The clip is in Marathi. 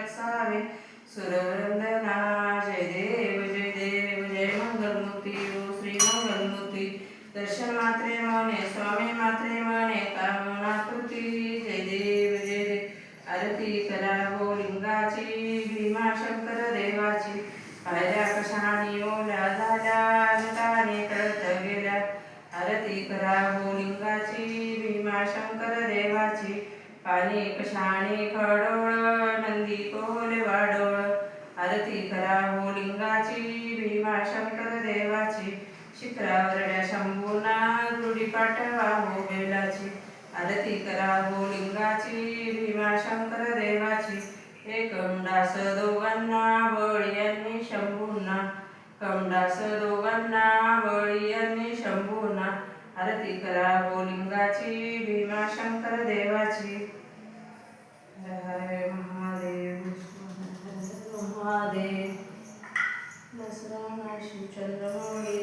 असावे सुरवंदना। जय देव जय देव जय मंगलमूर्ती ओ श्री मंगलमूर्ती। दर्शन मात्रे मने स्वामी मात्रे मने कामना कृती। जय देव जय देव आरती करा हो लिंगाची भीमाशंकर देवाची। पायऱ्या कशाने ओल्या झाल्या नटाने कळत गेल्या। आरती करा हो लिंगाची भीमाशंकर देवाची। पाणी कशाने खडोळ नंदी कोले वाडोळ। आरती करा हो लिंगाची भीमाशंकर देवाची। शिखरावरड्या शंभूना दृढी पाठवा हो बेलाची। आरती करा हो लिंगाची भीमाशंकर देवाची। एक कमडास दोघांना बळी यांनी शंभूंना। कमडास दोघांना बळी यांनी शंभूंना। आरती करा हो लिंगाची भीमाशंकर देवाची। हर महादेव महादेव दसरा शिवचंद्रमौळी